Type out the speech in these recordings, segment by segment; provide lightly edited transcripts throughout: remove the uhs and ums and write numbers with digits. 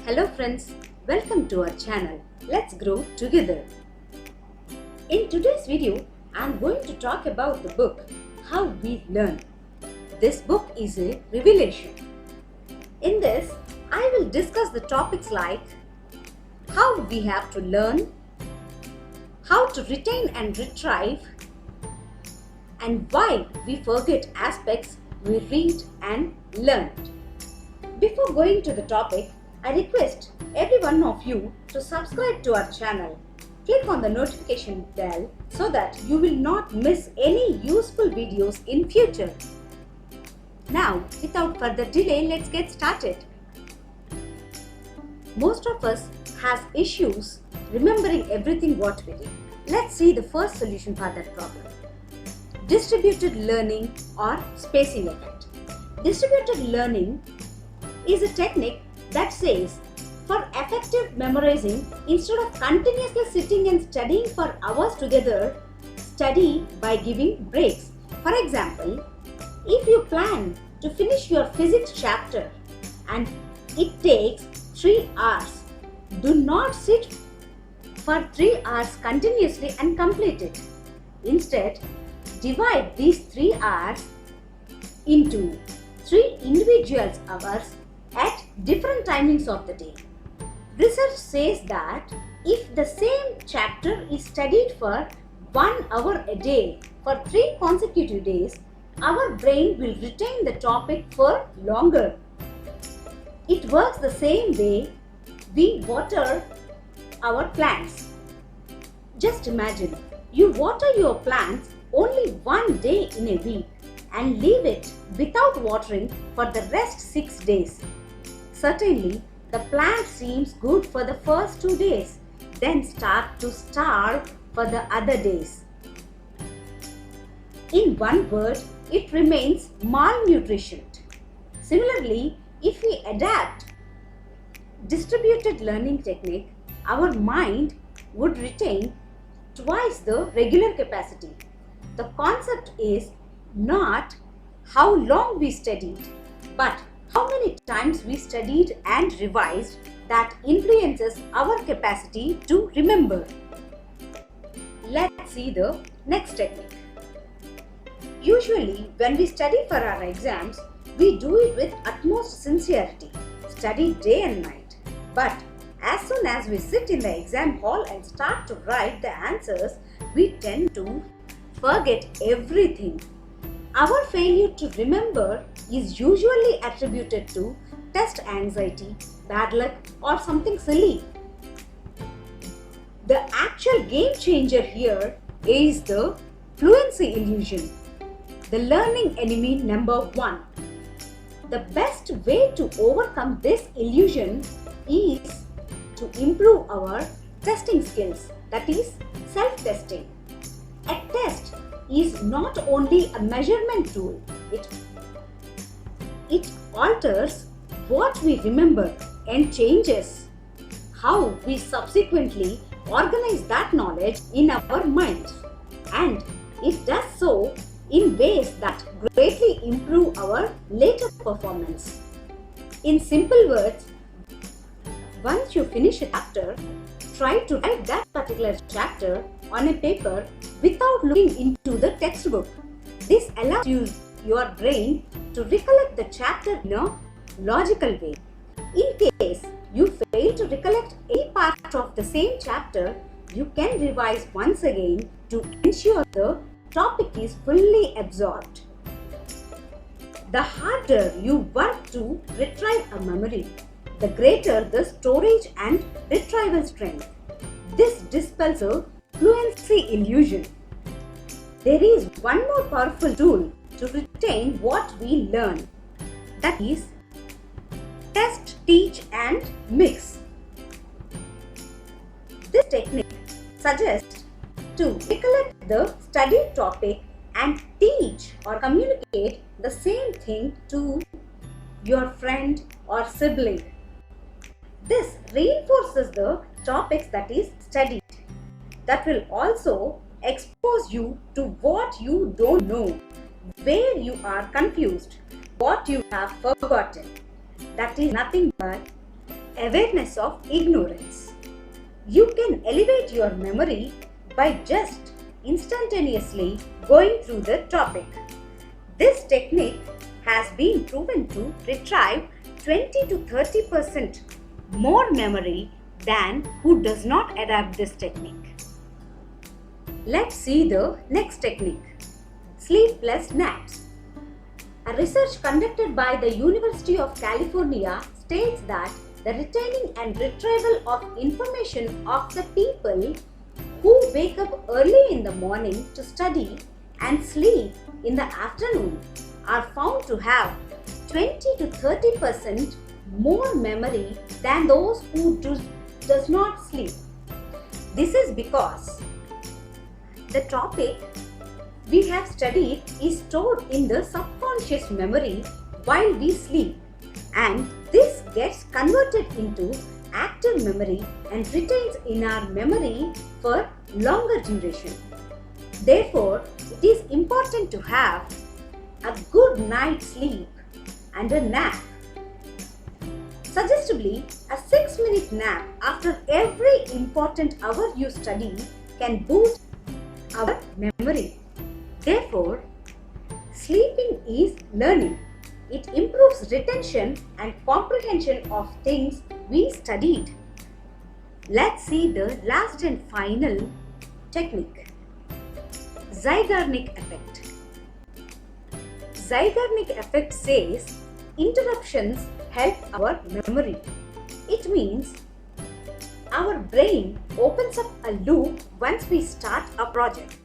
Hello friends, welcome to our channel. Let's grow together. In today's video, I am going to talk about the book How We Learn. This book is a revelation. In this, I will discuss the topics like how we have to learn, how to retain and retrieve, and why we forget aspects we read and learned. Before going to the topic, I request every one of you to subscribe to our channel. Click on the notification bell so that you will not miss any useful videos in future. Now, without further delay, let's get started. Most of us has issues remembering everything what we did. Let's see the first solution for that problem. Distributed learning or spacing effect. Distributed learning is a technique that says, for effective memorizing, instead of continuously sitting and studying for hours together, study by giving breaks. For example, if you plan to finish your physics chapter and it takes 3 hours, do not sit for 3 hours continuously and complete it. Instead, divide these 3 hours into 3 individual hours at different timings of the day. Research says that if the same chapter is studied for 1 hour a day for 3 consecutive days, our brain will retain the topic for longer. It works the same way we water our plants. Just imagine, you water your plants only 1 day in a week and leave it without watering for the rest 6 days. Certainly, the plant seems good for the first 2 days, then start to starve for the other days. In one word, it remains malnutrition. Similarly, if we adapt distributed learning technique, our mind would retain twice the regular capacity. The concept is not how long we studied, but how many times we studied and revised that influences our capacity to remember. Let's see the next technique. Usually, when we study for our exams, we do it with utmost sincerity, study day and night. But as soon as we sit in the exam hall and start to write the answers, we tend to forget everything. Our failure to remember is usually attributed to test anxiety, bad luck, or something silly. The actual game changer here is the fluency illusion, the learning enemy number 1. The best way to overcome this illusion is to improve our testing skills, that is, self-testing. A test is not only a measurement tool, it alters what we remember and changes how we subsequently organize that knowledge in our minds. And it does so in ways that greatly improve our later performance. In simple words, once you finish a chapter, try to write that particular chapter on a paper without looking into the textbook. This allows your brain to recollect the chapter in a logical way. In case you fail to recollect any part of the same chapter, you can revise once again to ensure the topic is fully absorbed. The harder you work to retrieve a memory, the greater the storage and retrieval strength. This dispels a fluency illusion. There is one more powerful tool to retain what we learn. That is, test, teach, and mix. This technique suggests to recollect the studied topic and teach or communicate the same thing to your friend or sibling. This reinforces the topics that is studied. That will also expose you to what you don't know, where you are confused, what you have forgotten. That is nothing but awareness of ignorance. You can elevate your memory by just instantaneously going through the topic. This technique has been proven to retrieve 20 to 30% more memory than who does not adapt this technique. Let's see the next technique, sleepless naps. A research conducted by the University of California states that the retaining and retrieval of information of the people who wake up early in the morning to study and sleep in the afternoon are found to have 20 to 30% more memory than those who does not sleep. This is because the topic we have studied is stored in the subconscious memory while we sleep, and this gets converted into active memory and retains in our memory for longer duration. Therefore, it is important to have a good night's sleep and a nap. Suggestively, a 6-minute nap after every important hour you study can boost our memory. Therefore, sleeping is learning. It improves retention and comprehension of things we studied. Let's see the last and final technique, Zeigarnik effect. Zeigarnik effect says interruptions help our memory. It means our brain opens up a loop once we start a project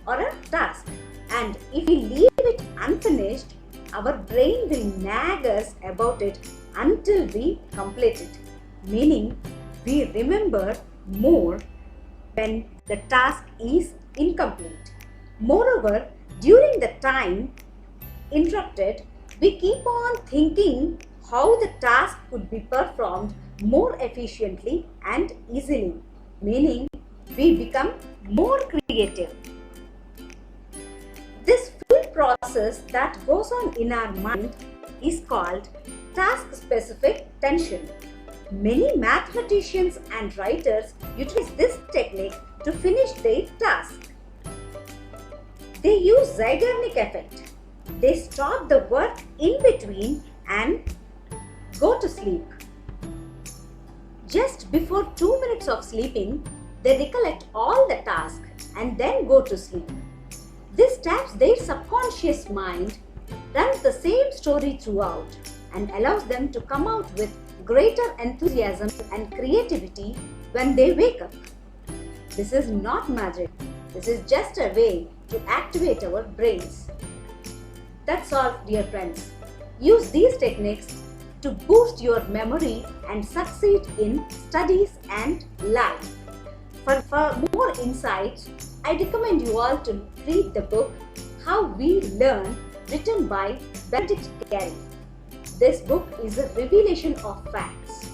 or a task, and if we leave it unfinished, our brain will nag us about it until we complete it, meaning we remember more when the task is incomplete. Moreover, during the time interrupted, we keep on thinking how the task could be performed more efficiently and easily, meaning we become more creative. This full process that goes on in our mind is called task-specific tension. Many mathematicians and writers utilize this technique to finish their task. They use Zeigarnik effect. They stop the work in between and go to sleep. Just before 2 minutes of sleeping, they recollect all the tasks and then go to sleep. This taps their subconscious mind, runs the same story throughout, and allows them to come out with greater enthusiasm and creativity when they wake up. This is not magic. This is just a way to activate our brains. That's all, dear friends. Use these techniques to boost your memory and succeed in studies and life. For more insights, I recommend you all to read the book How We Learn, written by Benedict Carey. This book is a revelation of facts.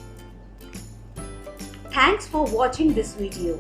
Thanks for watching this video.